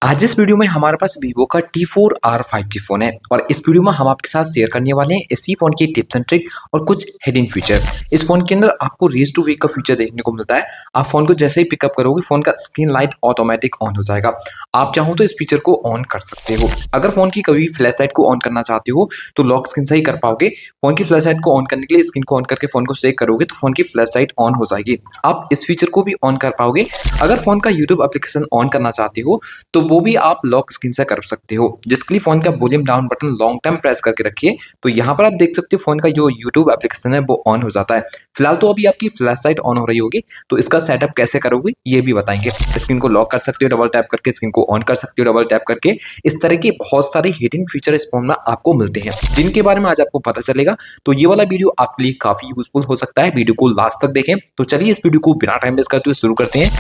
आज इस वीडियो में हमारे पास Vivo का T4R 5G फोन है और इस वीडियो में हम आपके साथ शेयर करने वाले हैं इसी फोन की टिप्स एंड ट्रिक और कुछ हिडन फीचर। इस फोन के अंदर आपको रेज टू वेक का फीचर देखने को मिलता है। आप फोन को जैसे ही पिकअप करोगे फोन का स्क्रीन लाइट ऑटोमेटिक ऑन हो जाएगा। आप चाहो तो इस फीचर को ऑन कर सकते हो। अगर फोन की कभी फ्लैश लाइट को ऑन करना चाहते हो तो लॉक स्क्रीन से ही कर पाओगे। फोन की फ्लैश लाइट को ऑन करने के लिए स्क्रीन को ऑन करके फोन को शेक करोगे तो फोन की फ्लैश लाइट ऑन हो जाएगी। आप इस फीचर को भी ऑन कर पाओगे। अगर फोन का यूट्यूब एप्लीकेशन ऑन करना चाहते हो तो वो भी आप लॉक स्क्रीन से कर सकते हो, जिसके लिए फोन का volume down button long time press करके रखिए तो यहाँ पर आप देख सकते हो फोन का जो यूट्यूब एप्लीकेशन है वो ऑन हो जाता है। फिलहाल तो अभी आपकी फ्लैश लाइट ऑन हो रही होगी, तो इसका सेटअप कैसे करोगे ये भी बताएंगे। स्क्रीन को लॉक कर सकते हो डबल टैप करके, स्क्रीन को ऑन कर सकते हो डबल टैप करके। इस तरह के बहुत सारे हिडन फीचर इस फोन में आपको मिलते हैं जिनके बारे में आज आपको पता चलेगा। तो ये वाला वीडियो आपके लिए काफी यूजफुल हो सकता है। वीडियो को लास्ट तक देखें। तो चलिए इस वीडियो को बिना टाइम वेस्ट करते हुए शुरू करते हैं।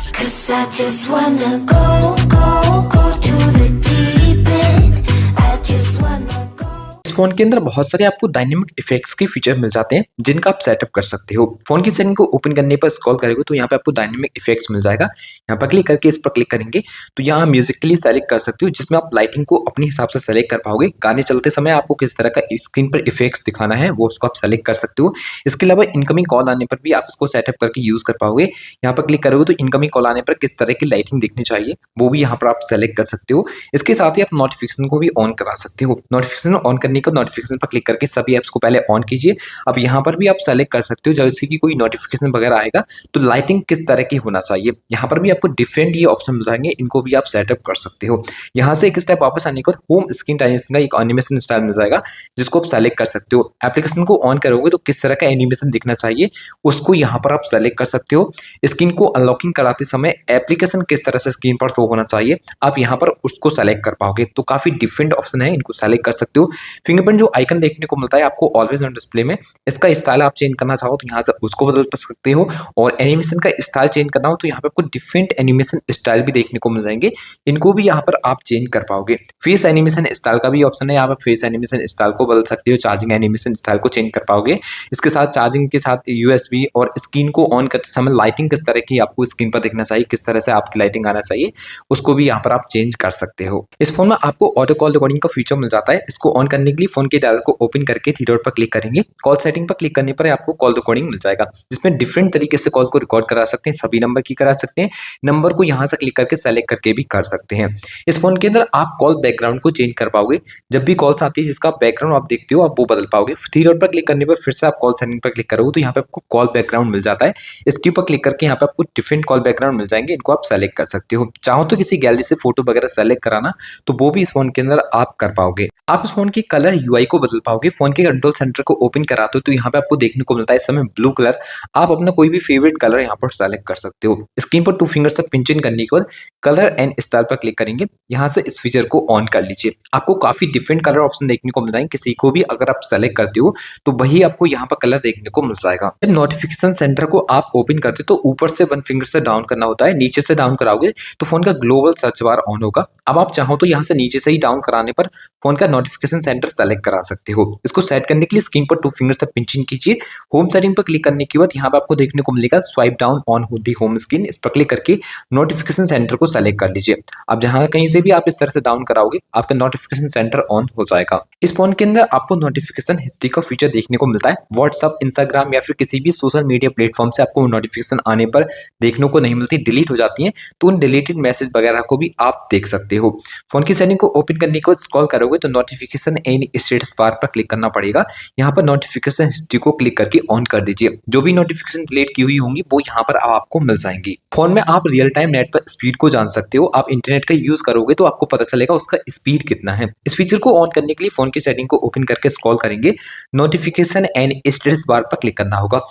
फोन के अंदर बहुत सारे आपको डायनेमिक इफेक्ट्स के फीचर मिल जाते हैं जिनका आप सेटअप कर सकते हो। फोन की सेटिंग को ओपन करने पर स्क्रॉल करेंगे तो यहाँ पे आपको डायनेमिक इफेक्ट्स मिल जाएगा। यहाँ पर क्लिक करके इस पर क्लिक करेंगे तो यहाँ म्यूजिक के लिए सेलेक्ट कर सकते हो, जिसमें आप लाइटिंग को अपने हिसाब से सेलेक्ट कर पाओगे। गाने चलते समय आपको किस तरह का स्क्रीन पर इफेक्ट्स दिखाना है वो उसको आप सेलेक्ट कर सकते हो। इसके अलावा इनकमिंग कॉल आने पर भी आप इसको सेटअप करके यूज कर पाओगे। यहाँ पर क्लिक करोगे तो इनकमिंग कॉल आने पर किस तरह की लाइटिंग दिखनी चाहिए वो भी यहाँ पर आप सेलेक्ट कर सकते हो। इसके साथ ही आप नोटिफिकेशन को भी ऑन करा सकते हो। नोटिफिकेशन ऑन करने का नोटिफिकेशन पर क्लिक करके सभी ऐप्स को पहले ऑन कीजिए। अब यहाँ पर भी आप सेलेक्ट कर सकते हो जैसे कि कोई नोटिफिकेशन वगैरह आएगा तो लाइटिंग किस तरह की होना चाहिए। यहाँ पर भी आपको डिफरेंट ये ऑप्शन मिल जाएंगे, इनको भी आप सेटअप कर सकते हो। यहाँ से एक स्टेप वापस आने के बाद होम स्क्रीन टाइमिंग का एक एनिमेशन स्टाइल मिल जाएगा जिसको आप सेलेक्ट कर सकते हो। एप्लीकेशन को ऑन करोगे तो किस तरह का एनिमेशन दिखना चाहिए उसको यहाँ पर आप सेलेक्ट कर सकते हो। स्क्रीन को अनलॉकिंग कराते समय एप्लीकेशन किस तरह से स्क्रीन पर शो होना चाहिए आप यहाँ पर उसको सेलेक्ट कर पाओगे। तो काफी डिफरेंट ऑप्शन है, इनको सेलेक्ट कर सकते हो। फिंगरप्रिंट जो आइकन देखने को मिलता है आपको ऑलवेज ऑन डिस्प्ले में, इसका स्टाइल आप चेंज करना चाहो तो यहाँ से उसको बदल सकते हो। और एनिमेशन का स्टाइल चेंज करना हो तो यहाँ पे आपको डिफरेंट एनिमेशन स्टाइल भी देखने को मिल जाएंगे, इनको भी यहाँ पर आप चेंज कर पाओगे। फेस एनिमेशन स्टाइल का भी ऑप्शन है, यहाँ पर फेस एनिमेशन स्टाइल को बदल सकते हो। चार्जिंग एनिमेशन स्टाइल को चेंज कर पाओगे। इसके साथ चार्जिंग के साथ यूएसबी और स्क्रीन को ऑन करते समय लाइटिंग किस तरह की आपको स्क्रीन पर दिखना चाहिए, किस तरह से आपकी लाइटिंग आना चाहिए उसको भी यहाँ पर आप चेंज कर सकते हो। इस फोन में आपको ऑटो कॉल रिकॉर्डिंग का फीचर मिल जाता है। इसको ऑन करने के लिए फोन के डायल को ओपन करके थ्री डॉट पर क्लिक करेंगे। कॉल सेटिंग पर क्लिक करने पर आपको कॉल रिकॉर्डिंग मिल जाएगा जिसमें डिफरेंट तरीके से कॉल को रिकॉर्ड करा सकते हैं। सभी नंबर की करा सकते हैं, नंबर को यहाँ से क्लिक करके सेलेक्ट करके भी कर सकते हैं। इस फोन के अंदर आप कॉल बैकग्राउंड को चेंज कर पाओगे। जब भी कॉल्स आती है जिसका बैकग्राउंड आप देखते हो आप वो बदल पाओगे। थ्री डॉट पर क्लिक करने पर फिर से आप कॉल सेटिंग पर क्लिक करोगे तो यहाँ पे आपको कॉल बैकग्राउंड मिल जाता है। इसके ऊपर क्लिक करके यहाँ पे आपको डिफरेंट कॉल बैकग्राउंड मिल जाएंगे, इनको आप सेलेक्ट कर सकते हो। चाहो तो किसी गैलरी से फोटो वगैरह सेलेक्ट कराना तो वो भी इस फोन के अंदर आप कर पाओगे। आप इस फोन की कलर यूआई को बदल पाओगे। फोन के कंट्रोल सेंटर को ओपन कराते हो तो यहाँ पे आपको देखने को मिलता है इस समय ब्लू कलर। आप अपना कोई भी फेवरेट कलर यहाँ पर सेलेक्ट कर सकते हो। स्क्रीन पर टू फिंगर से पिंच इन करने के बाद कलर एंड स्टाइल पर क्लिक करेंगे। यहाँ से इस फीचर को ऑन कर लीजिए। आपको काफी डिफरेंट कलर ऑप्शन देखने को मिल जाएंगे। किसी को भी अगर आप सेलेक्ट करते हो तो वही आपको यहाँ पर कलर देखने को मिल जाएगा। जब नोटिफिकेशन सेंटर को आप ओपन करते हो तो ऊपर से वन फिंगर से डाउन करना होता है, नीचे से डाउन कराओगे तो फोन का ग्लोबल सर्च बार ऑन होगा। अब आप चाहो तो यहाँ से नीचे से ही डाउन कराने पर फोन का नोटिफिकेशन सेंटर सेलेक्ट करा सकते हो। इसको सेट करने के लिए स्क्रीन पर टू फिंगर से पिंच इन कीजिए। होम सेटिंग पर क्लिक करने के बाद यहाँ पे आपको देखने को मिलेगा स्वाइप डाउन ऑन हो दी होम स्क्रीन। इस पर क्लिक करके नोटिफिकेशन सेंटर को सेलेक्ट कर लीजिए। अब जहां कहीं से भी आप इस तरह से डाउन कराओगे आपका नोटिफिकेशन सेंटर ऑन हो जाएगा। इस फोन के अंदर आपको नोटिफिकेशन हिस्ट्री का फीचर देखने को मिलता है। व्हाट्सएप, इंस्टाग्राम या फिर किसी भी सोशल मीडिया प्लेटफॉर्म से आपको नोटिफिकेशन आने पर देखने को नहीं मिलती, डिलीट हो जाती है, तो उन डिलीटेड मैसेज वगैरह को भी आप देख सकते हो। फोन की सेटिंग को ओपन करने के बाद स्क्रॉल करोगे तो नोटिफिकेशन एंड स्टेटस बार पर क्लिक करना पड़ेगा। यहाँ पर नोटिफिकेशन हिस्ट्री को क्लिक करके ऑन कर दीजिए। जो भी नोटिफिकेशन डिलीट की हुई होंगी वो यहाँ पर आपको मिल जाएंगी। फोन में आप रियल टाइम नेट पर स्पीड को जान सकते हो। आप इंटरनेट का यूज करोगे तो आपको पता चलेगा उसका स्पीड कितना है। इस फीचर को ऑन करने के लिए फोन की सेटिंग को ओपन करके स्क्रॉल करेंगे। नोटिफिकेशन एंड स्टेटस बार पर क्लिक करना होगा।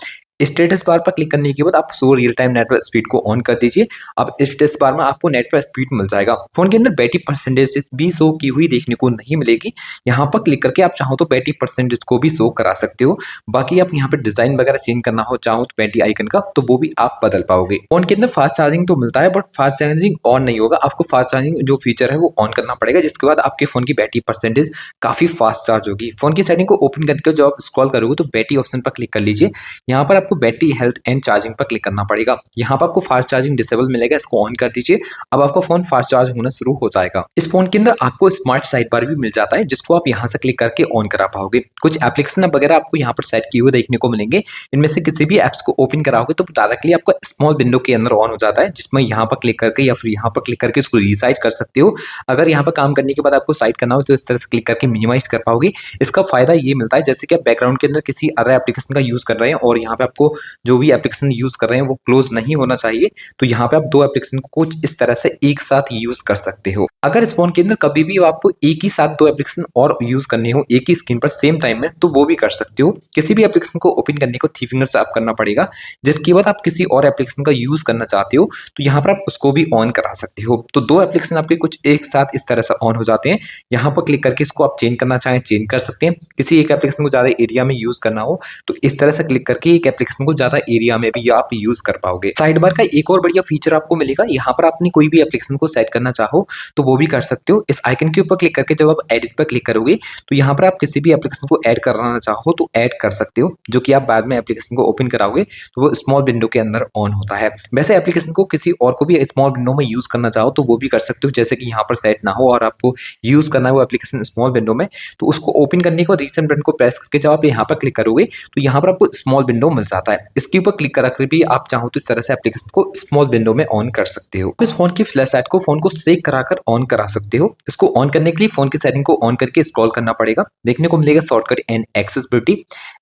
स्टेटस बार पर क्लिक करने के बाद आप show real time network speed को ऑन कर दीजिए। अब स्टेटस बार में आपको नेटवर्क स्पीड मिल जाएगा। फोन के अंदर बैटरी परसेंटेज भी शो की हुई देखने को नहीं मिलेगी। यहाँ पर क्लिक करके आप चाहो तो बैटरी परसेंटेज को भी शो करा सकते हो। बाकी आप यहाँ पे डिजाइन वगैरह चेंज करना हो चाहो तो बैटरी आइकन का तो वो भी आप बदल पाओगे। फोन के अंदर फास्ट चार्जिंग तो मिलता है बट फास्ट चार्जिंग ऑन नहीं होगा। आपको फास्ट चार्जिंग जो फीचर है वो ऑन करना पड़ेगा, जिसके बाद आपके फोन की बैटरी परसेंटेज काफी फास्ट चार्ज होगी। फोन की सेटिंग को ओपन करके जब आप स्क्रॉल करोगे तो बैटरी ऑप्शन पर क्लिक कर लीजिए। यहाँ पर आपको बैटरी हेल्थ एंड चार्जिंग पर क्लिक करना पड़ेगा। यहाँ पर आपको फास्ट चार्जिंग डिसेबल मिलेगा, इसको ऑन कर दीजिए। अब आपका फोन फास्ट चार्ज होना शुरू हो जाएगा। इस फोन के अंदर आपको स्मार्ट साइड बार भी मिल जाता है, जिसको आप यहाँ से क्लिक करके ऑन करा पाओगे। कुछ एप्लीकेशन वगैरह आपको यहाँ पर सेट किए हुए देखने को मिलेंगे। इनमें से किसी भी एप्स को ओपन कराओगे तो डायरेक्टली आपका स्मॉल विंडो के अंदर ऑन हो जाता है, जिसमें यहाँ पर क्लिक करके या फिर यहाँ पर क्लिक करके इसको रीसाइज कर सकते हो। अगर यहाँ पर काम करने के बाद आपको साइड करना हो तो इस तरह से क्लिक करके मिनिमाइज कर पाओगे। इसका फायदा ये मिलता है जैसे कि आप बैकग्राउंड के अंदर किसी अदर एप्लीकेशन का यूज कर रहे हैं और यहाँ पे आपको जो भी एप्लीकेशन यूज कर रहे हैं वो क्लोज नहीं होना चाहिए, तो यहाँ पे आप दो एप्लीकेशन को कुछ इस तरह से एक साथ यूज कर सकते हो। अगर इस फोन के अंदर कभी भी आपको एक ही साथ दो एप्लीकेशन और यूज करने हो एक ही स्क्रीन पर सेम टाइम में, तो वो भी कर सकते हो। किसी भी एप्लीकेशन को ओपन करने को थ्री फिंगर से आप करना पड़ेगा, जिसके बाद आप किसी और एप्लीकेशन का यूज करना चाहते हो तो यहाँ पर आप उसको भी ऑन करा सकते हो। तो दो एप्लीकेशन आपके कुछ एक साथ इस तरह से ऑन हो जाते हैं। यहाँ पर क्लिक करके इसको आप चेंज करना चाहें चेंज कर सकते हैं। किसी एक एप्लीकेशन को ज्यादा एरिया में यूज करना हो तो इस तरह से क्लिक करके एक एप्लीकेशन को ज्यादा एरिया में भी आप यूज कर पाओगे। साइड बार का एक और बढ़िया फीचर आपको मिलेगा, यहाँ पर आपने कोई भी एप्लीकेशन को सेट करना चाहो तो वो भी कर सकते हो। इस आइकन के ऊपर क्लिक करके जब आप एडिट पर क्लिक करोगे तो यहाँ पर आप किसी भी एप्लीकेशन को ऐड करना चाहो तो ऐड कर सकते हो, जो कि आप बाद में एप्लीकेशन को ओपन कराओगे तो वो स्मॉल विंडो के अंदर ऑन होता है। वैसे एप्लीकेशन को किसी और को भी स्मॉल विंडो में यूज करना चाहो तो वो भी कर सकते हो, जैसे कि यहाँ पर सेट ना हो और आपको यूज करना है वो एप्लीकेशन स्मॉल विंडो में, तो उसको ओपन करने को रीसेंट बटन को प्रेस करके जब आप यहाँ पर क्लिक करोगे तो यहाँ पर आपको स्मॉल विंडो मिल जाता है। इसके ऊपर क्लिक कर भी आप चाहो तो इस तरह से एप्लीकेशन को स्मॉल विंडो में ऑन कर सकते हो। इस फोन की फ्लैश लाइट को फोन को सेक कराकर ऑन करा सकते हो। इसको ऑन करने के लिए फोन की सेटिंग को ऑन करके स्क्रॉल करना पड़ेगा। देखने को मिलेगा शॉर्टकट एंड एक्सेसिबिलिटी,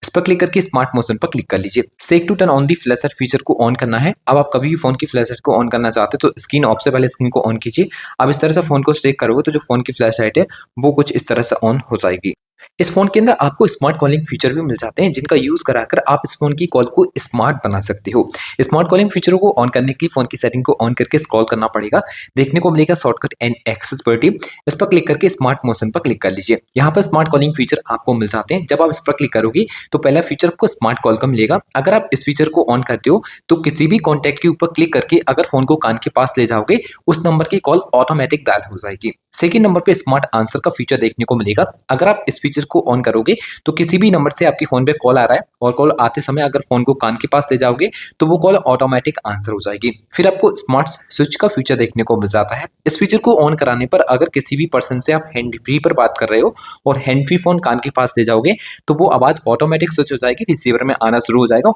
इस पर क्लिक करके स्मार्ट मोशन पर क्लिक कर लीजिए। Sec to turn on the flash light feature को ऑन करना है। अब आप कभी भी फोन की फ्लैश लाइट को ऑन करना चाहते हो तो स्क्रीन ऑफ से पहले स्क्रीन को ऑन कीजिए। अब इस तरह से फोन को सेक करोगे तो जो फोन की फ्लैश लाइट है वो कुछ इस तरह से ऑन हो जाएगी। इस फोन के अंदर आपको स्मार्ट कॉलिंग फीचर भी मिल जाते हैं, जिनका यूज कराकर आप इस फोन की कॉल को स्मार्ट बना सकते हो। स्मार्ट कॉलिंग फीचरों को ऑन करने के लिए फोन की सेटिंग को ऑन करके स्क्रॉल करना पड़ेगा। देखने को मिलेगा शॉर्टकट एंड एक्सेसिबिलिटी, इस पर क्लिक करके स्मार्ट मोशन पर क्लिक कर लीजिए। यहाँ पर स्मार्ट कॉलिंग फीचर आपको मिल जाते हैं। जब आप इस पर क्लिक करोगे तो पहला फीचर आपको स्मार्ट कॉल का मिलेगा। अगर आप इस फीचर को ऑन करते हो तो किसी भी कॉन्टैक्ट के ऊपर क्लिक करके अगर फोन को कान के पास ले जाओगे उस नंबर की कॉल ऑटोमेटिक डायल हो जाएगी। सेकंड नंबर पे स्मार्ट आंसर का फीचर देखने को मिलेगा। अगर आप इस फीचर को ऑन करोगे तो किसी भी नंबर से आपके फोन पे कॉल आ रहा है और कॉल आते समय अगर फोन को कान के पास ले जाओगे तो वो कॉल ऑटोमेटिक आंसर हो जाएगी। फिर आपको स्मार्ट स्विच का फीचर देखने को मिल जाता है। इस फीचर को ऑन कराने पर अगर किसी भी पर्सन से आप हैंड फ्री पर बात कर रहे हो और हैंड फ्री फोन कान के पास ले जाओगे तो वो आवाज ऑटोमेटिक स्विच हो जाएगी, रिसीवर में आना शुरू हो जाएगा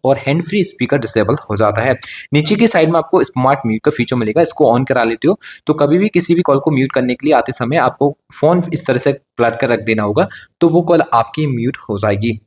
और हैंड फ्री स्पीकर डिसेबल हो जाता है। नीचे की साइड में आपको स्मार्ट म्यूट का फीचर मिलेगा। इसको ऑन करा लेते हो तो कभी भी किसी भी कॉल को म्यूट करने के लिए आते समय आपको फोन इस तरह से पलट कर रख देना होगा, तो वो कॉल आपकी म्यूट हो जाएगी।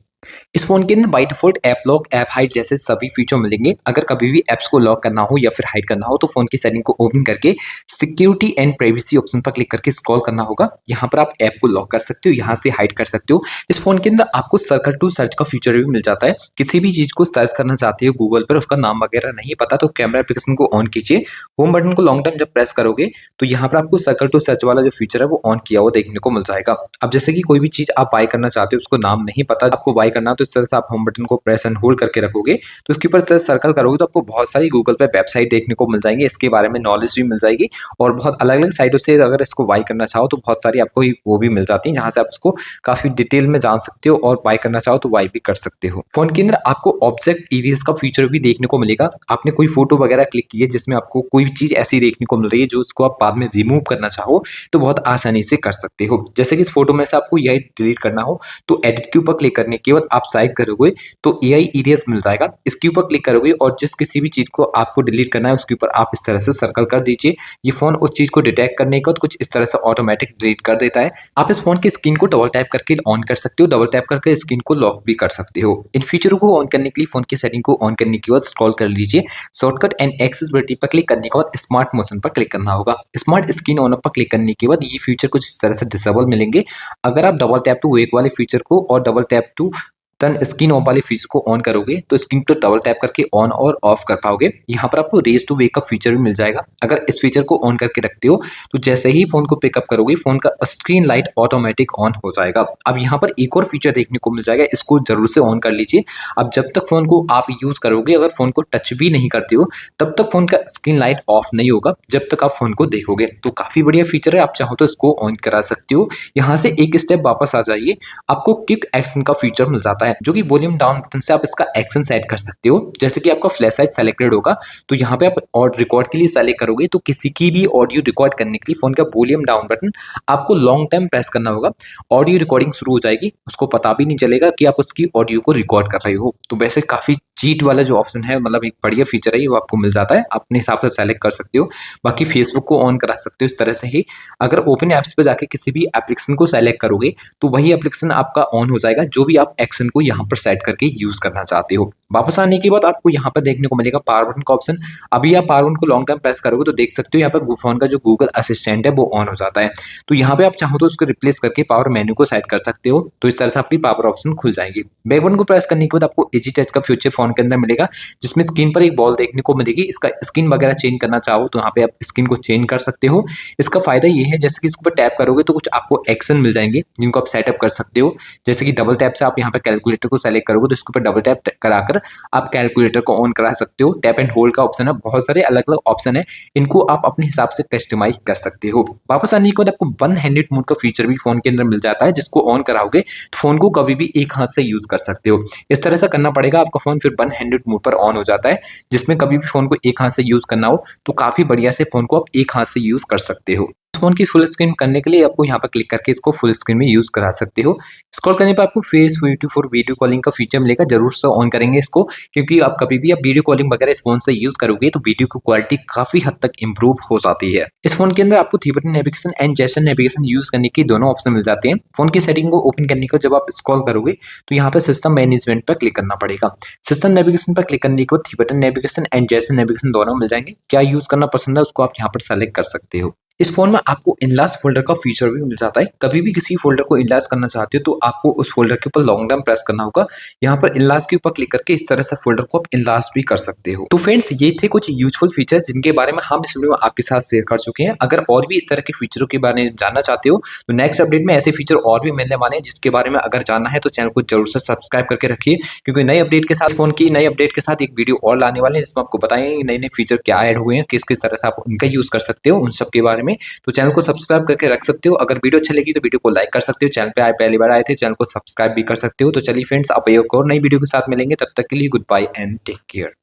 इस फोन के अंदर by default app lock, app hide जैसे सभी फीचर मिलेंगे। अगर कभी भी ऐप्स को लॉक करना हो या फिर हाइड करना हो तो फोन की सेटिंग को ओपन करके सिक्योरिटी एंड प्राइवेसी ऑप्शन पर क्लिक करके स्क्रॉल करना होगा। यहाँ पर आप ऐप को लॉक कर सकते हो, यहाँ से हाइड कर सकते हो। इस फोन के अंदर आपको सर्कल टू सर्च का फीचर भी मिल जाता है। किसी भी चीज को सर्च करना चाहते हो गूगल पर, उसका नाम वगैरह नहीं पता तो कैमरा एप्लीकेशन को ऑन कीजिए। होम बटन को लॉन्ग टाइम जब प्रेस करोगे तो यहाँ पर आपको सर्कल टू सर्च वाला जो फीचर है वो ऑन किया हुआ देखने को मिल जाएगा। अब जैसे कि कोई भी चीज आप बाय करना चाहते हो, उसको नाम नहीं पता, आपको बाय करना तो इस तरह से आप होम बटन को प्रेस एंड होल्ड करके रखोगे तो उसके ऊपर सर्कल करोगे तो आपको बहुत सारी गूगल पे वेबसाइट देखने को मिल जाएंगे। इसके बारे में नॉलेज भी मिल जाएगी और बहुत अलग अलग साइटों से अगर इसको बाय करना चाहो तो बहुत सारी आपको वो भी मिल जाती है, जहां से आप इसको काफी डिटेल में जान सकते हो और बाय करना चाहो तो बाय भी कर सकते हो। फोन के अंदर आपको ऑब्जेक्ट इरेज का फीचर भी देखने को मिलेगा। आपने कोई फोटो वगैरह क्लिक की है जिसमें आपको कोई भी चीज ऐसी देखने को मिल रही है जो उसको आप बाद में रिमूव करना चाहो तो बहुत आसानी से कर सकते हो। जैसे कि इस फोटो में से आपको यही डिलीट करना हो तो एडिट के ऊपर क्लिक करने के बाद आप साइड करोगे तो एआई इरेज मिल जाएगा। इसके ऊपर क्लिक करोगे और जिस किसी भी चीज को आपको डिलीट करना है उसके ऊपर आप इस तरह से सर्कल कर दीजिए। ये फोन उस चीज को डिटेक्ट करने के बाद कुछ इस तरह से ऑटोमेटिक डिलीट कर देता है। आप इस फोन की स्क्रीन को डबल टैप करके ऑन कर सकते हो, डबल टैप करके स्क्रीन को लॉक भी कर सकते हो। इन फीचरों को ऑन करने के लिए फोन की सेटिंग को ऑन करने के बाद स्क्रॉल कर लीजिए। शॉर्टकट एंड एक्सेसिबिलिटी पर क्लिक करने के बाद स्मार्ट मोशन पर क्लिक करना होगा। स्मार्ट स्क्रीन ऑन पर क्लिक करने के बाद ये फीचर कुछ इस तरह से डिसेबल मिलेंगे। अगर आप डबल टैप टू वेक वाले फीचर को और double tap to turn screen off वाले फीचर को ऑन करोगे तो स्क्रीन को डबल टैप करके ऑन और ऑफ कर पाओगे। यहाँ पर आपको रेज टू वेक का फीचर भी मिल जाएगा। अगर इस फीचर को ऑन करके रखते हो तो जैसे ही फोन को पिकअप करोगे फोन का स्क्रीन लाइट ऑटोमेटिक ऑन हो जाएगा। अब यहाँ पर एक और फीचर देखने को मिल जाएगा, इसको जरूर से ऑन कर लीजिए। अब जब तक फोन को आप यूज करोगे, अगर फोन को टच भी नहीं करते हो तब तक फोन का स्क्रीन लाइट ऑफ नहीं होगा जब तक आप फोन को देखोगे। तो काफी बढ़िया फीचर है, आप चाहो तो इसको ऑन करा सकते हो। यहाँ से एक स्टेप वापस आ जाइए, आपको क्विक एक्शन का फीचर मिल जाता जाता है, जो कि वॉल्यूम डाउन बटन से आप इसका एक्शन सेट कर सकते हो। जैसे कि आपका फ्लैश साइज सेलेक्टेड होगा, तो यहाँ पे आप और रिकॉर्ड के लिए सेलेक्ट करोगे, तो किसी की भी ऑडियो रिकॉर्ड करने के लिए फोन का वॉल्यूम डाउन बटन आपको लॉन्ग टाइम प्रेस करना होगा। ऑडियो रिकॉर्डिंग शुरू हो जाएगी, उसको पता भी नहीं चलेगा कि आप उसकी ऑडियो को रिकॉर्ड कर रहे हो। तो वैसे काफी चीट वाला जो ऑप्शन है, मतलब एक बढ़िया फीचर है, ये वो आपको मिल जाता है, अपने हिसाब से सेलेक्ट कर सकते हो। बाकी फेसबुक को ऑन करा सकते हो इस तरह से ही। अगर ओपन ऐप्स पे जाके किसी भी एप्लीकेशन को सेलेक्ट करोगे, तो वही एप्लीकेशन आपका ऑन हो जाएगा, जो भी आप एक्शन को यहाँ पर सेट करके यूज करना चाहते हो। वापस आने के बाद आपको यहाँ पर देखने को मिलेगा पावर बटन का ऑप्शन। अभी आप पावर बटन को लॉन्ग टाइम प्रेस करोगे तो देख सकते हो यहाँ पर फोन का जो गूगल असिस्टेंट है वो ऑन हो जाता है। तो यहाँ पे आप चाहो तो उसको रिप्लेस करके पावर मेन्यू को सेट कर सकते हो। तो इस तरह से आपकी पावर ऑप्शन खुल जाएगी। बैक बटन को प्रेस करने के बाद आपको इजी टच का फीचर फोन के अंदर मिलेगा, जिसमें स्क्रीन पर एक बॉल देखने को मिलेगी। इसका स्किन वगैरह चेंज करना चाहो तो यहाँ पे आप स्किन को चेंज कर सकते हो। इसका फायदा ये है, जैसे कि इसके ऊपर टैप करोगे तो कुछ आपको एक्शन मिल जाएंगे जिनको आप सेटअप कर सकते हो। जैसे कि डबल टैप से आप यहाँ पे कैलकुलेटर को सेलेक्ट करोगे तो इसके ऊपर डबल टैप कराकर आप कैलकुलेटर को ऑन करा सकते हो। टैप एंड होल्ड का ऑप्शन है, बहुत सारे अलग अलग ऑप्शन है, इनको आप अपने हिसाब से कस्टमाइज कर सकते हो। वापस आने के बाद आपको वन हैंडेड मोड का फीचर भी फोन के अंदर मिल जाता है, जिसको ऑन कराओगे तो फोन को कभी भी एक हाथ से यूज कर सकते हो। इस तरह से करना पड़ेगा, आपका फोन फिर वन हैंडेड मोड पर ऑन हो जाता है, जिसमें कभी भी फोन को एक हाथ से यूज करना हो तो काफी बढ़िया से फोन को आप एक हाथ से यूज कर सकते हो। फोन की फुल स्क्रीन करने के लिए आपको यहाँ पर क्लिक करके इसको फुल स्क्रीन में यूज करा सकते हो। स्क्रॉल करने पर आपको face video for video calling का फीचर मिलेगा, जरूर से ऑन करेंगे इसको, क्योंकि आप कभी भी आप वीडियो कॉलिंग वगैरह इस फोन से यूज करोगे तो वीडियो की क्वालिटी काफी हद तक इंप्रूव हो जाती है। इस फोन के अंदर आपको three button navigation and gesture navigation use करने की दोनों ऑप्शन मिल जाते हैं। फोन की सेटिंग को ओपन करने को जब आप स्क्रॉल करोगे तो यहाँ पर सिस्टम मैनेजमेंट पर क्लिक करना पड़ेगा। सिस्टम नेविगेशन पर क्लिक करने के बाद three button navigation and gesture navigation दोनों मिल जाएंगे। क्या यूज करना पसंद है उसको आप यहाँ पर सेलेक्ट कर सकते हो। इस फोन में आपको इनलार्ज फोल्डर का फीचर भी मिल जाता है। कभी भी किसी फोल्डर को इनलार्ज करना चाहते हो तो आपको उस फोल्डर के ऊपर लॉन्ग टर्म प्रेस करना होगा। यहाँ पर इनलार्ज के ऊपर क्लिक करके इस तरह से फोल्डर को आप इनलार्ज भी कर सकते हो। तो फ्रेंड्स, ये थे कुछ यूजफुल फीचर्स जिनके बारे में हम इस वीडियो में आपके साथ शेयर कर चुके हैं। अगर और भी इस तरह के फीचरों के बारे में जानना चाहते हो तो नेक्स्ट अपडेट में ऐसे फीचर और भी मिलने वाले हैं, जिसके बारे में अगर जानना है तो चैनल को जरूर से सब्सक्राइब करके रखिए, क्योंकि नई अपडेट के साथ फोन की नई अपडेट के साथ एक वीडियो और लाने वाले हैं, जिसमें आपको बताएंगे नए नए फीचर क्या ऐड हुए हैं, किस किस तरह से आप उनका यूज कर सकते हो, उन सब के बारे में। तो चैनल को सब्सक्राइब करके रख सकते हो। अगर वीडियो अच्छी लगी तो वीडियो को लाइक कर सकते हो। चैनल पे आए पहली बार आए थे, चैनल को सब्सक्राइब भी कर सकते हो। तो चलिए फ्रेंड्स, आप एक और नई वीडियो के साथ मिलेंगे, तब तक के लिए goodbye and take care.